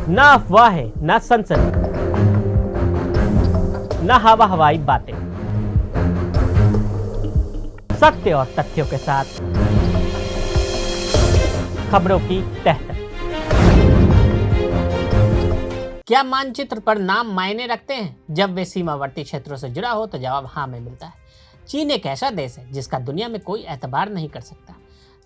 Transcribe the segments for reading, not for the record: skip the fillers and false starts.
ना अफवाहें, ना सनसनी, ना हवा हवाई बातें, सत्य और तथ्यों के साथ खबरों की तह तक। क्या मानचित्र पर नाम मायने रखते हैं? जब वे सीमावर्ती क्षेत्रों से जुड़ा हो तो जवाब हाँ में मिलता है। चीन एक ऐसा देश है जिसका दुनिया में कोई एतबार नहीं कर सकता।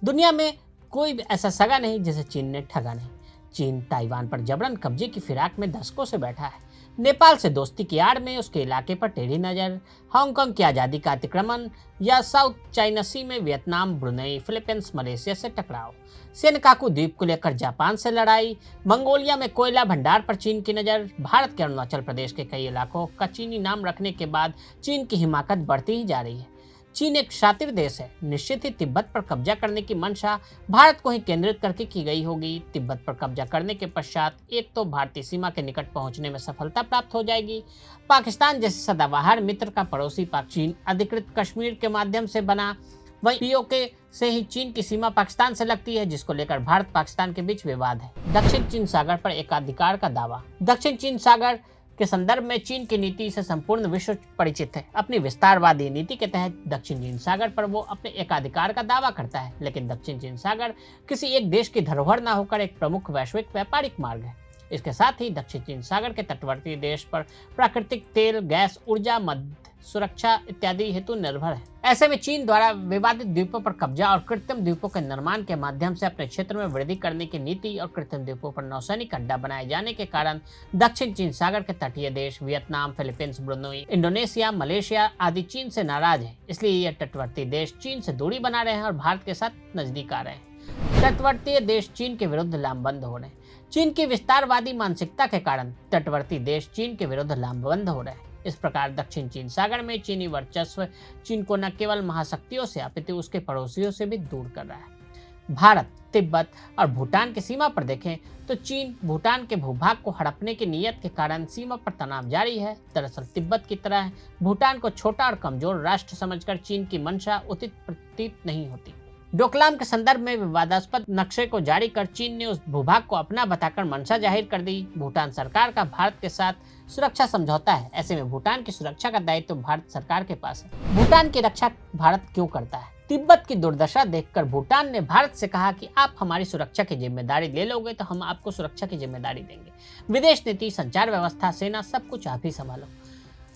दुनिया में कोई भी ऐसा सगा नहीं जिसे चीन ने ठगा नहीं। चीन ताइवान पर जबरन कब्जे की फिराक में दशकों से बैठा है। नेपाल से दोस्ती की आड़ में उसके इलाके पर टेढ़ी नजर, हांगकांग की आज़ादी का अतिक्रमण या साउथ चाइना सी में वियतनाम, ब्रुनेई, फिलीपींस, मलेशिया से टकराव, सेनकाकू द्वीप को लेकर जापान से लड़ाई, मंगोलिया में कोयला भंडार पर चीन की नज़र, भारत के अरुणाचल प्रदेश के कई इलाकों का चीनी नाम रखने के बाद चीन की हिमाकत बढ़ती ही जा रही है। चीन एक शातिर देश है। निश्चित ही तिब्बत पर कब्जा करने की मंशा भारत को ही केंद्रित करके की गई होगी। तिब्बत पर कब्जा करने के पश्चात एक तो भारतीय सीमा के निकट पहुंचने में सफलता प्राप्त हो जाएगी। पाकिस्तान जैसे सदाबहार मित्र का पड़ोसी पाक चीन अधिकृत कश्मीर के माध्यम से बना। वहीं पीओके से ही चीन की सीमा पाकिस्तान से लगती है, जिसको लेकर भारत पाकिस्तान के बीच विवाद है। दक्षिण चीन सागर पर एकाधिकार का दावा। दक्षिण चीन सागर के संदर्भ में चीन की नीति से संपूर्ण विश्व परिचित है। अपनी विस्तारवादी नीति के तहत दक्षिण चीन सागर पर वो अपने एकाधिकार का दावा करता है, लेकिन दक्षिण चीन सागर किसी एक देश की धरोहर न होकर एक प्रमुख वैश्विक व्यापारिक मार्ग है। इसके साथ ही दक्षिण चीन सागर के तटवर्ती देश पर प्राकृतिक तेल, गैस, ऊर्जा, मध्य, सुरक्षा इत्यादि हेतु निर्भर है। ऐसे में चीन द्वारा विवादित द्वीपों पर कब्जा और कृत्रिम द्वीपों के निर्माण के माध्यम से अपने क्षेत्र में वृद्धि करने की नीति और कृत्रिम द्वीपों पर नौसैनिक अड्डा बनाए जाने के कारण दक्षिण चीन सागर के तटीय देश Vietnam, Philippines, Brunei, Indonesia, Malaysia आदि चीन से नाराज है। इसलिए ये तटवर्ती देश चीन से दूरी बना रहे हैं और भारत के साथ नजदीक आ रहे हैं। तटवर्तीय देश चीन के विरुद्ध लामबंद हो रहे हैं। चीन की विस्तारवादी मानसिकता के कारण तटवर्ती देश चीन के विरुद्ध लामबंद हो रहे हैं। इस प्रकार दक्षिण चीन सागर में चीनी वर्चस्व चीन को न केवल महाशक्तियों से अपितु उसके पड़ोसियों से भी दूर कर रहा है। भारत, तिब्बत और भूटान की सीमा पर देखें तो चीन भूटान के भूभाग को हड़पने की नीयत के कारण सीमा पर तनाव जारी है। दरअसल तिब्बत की तरह भूटान को छोटा और कमजोर राष्ट्र समझकर चीन की मंशा उचित प्रतीत नहीं होती। डोकलाम के संदर्भ में विवादास्पद नक्शे को जारी कर चीन ने उस भूभाग को अपना बताकर मंशा जाहिर कर दी। भूटान सरकार का भारत के साथ सुरक्षा समझौता है। ऐसे में भूटान की सुरक्षा का दायित्व भारत सरकार के पास है। भूटान की रक्षा भारत क्यों करता है? तिब्बत की दुर्दशा देखकर भूटान ने भारत से कहा कि आप हमारी सुरक्षा की जिम्मेदारी ले लोगे तो हम आपको सुरक्षा की जिम्मेदारी देंगे। विदेश नीति, संचार व्यवस्था, सेना, सब कुछ आप ही संभालो।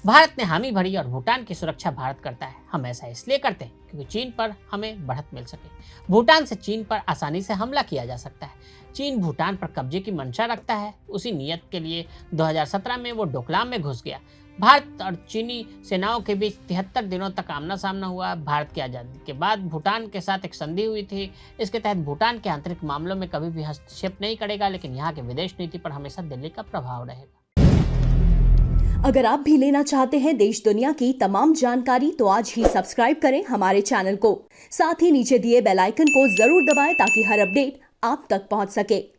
भारत ने हामी भरी और भूटान की सुरक्षा भारत करता है। हम ऐसा इसलिए करते हैं क्योंकि चीन पर हमें बढ़त मिल सके। भूटान से चीन पर आसानी से हमला किया जा सकता है। चीन भूटान पर कब्जे की मंशा रखता है। उसी नियत के लिए 2017 में वो डोकलाम में घुस गया। भारत और चीनी सेनाओं के बीच 73 दिनों तक आमना सामना हुआ। भारत की आज़ादी के बाद भूटान के साथ एक संधि हुई थी। इसके तहत भूटान के आंतरिक मामलों में कभी भी हस्तक्षेप नहीं करेगा, लेकिन यहाँ के विदेश नीति पर हमेशा दिल्ली का प्रभाव रहेगा। अगर आप भी लेना चाहते हैं देश दुनिया की तमाम जानकारी तो आज ही सब्सक्राइब करें हमारे चैनल को। साथ ही नीचे दिए बेल आइकन को जरूर दबाएं ताकि हर अपडेट आप तक पहुंच सके।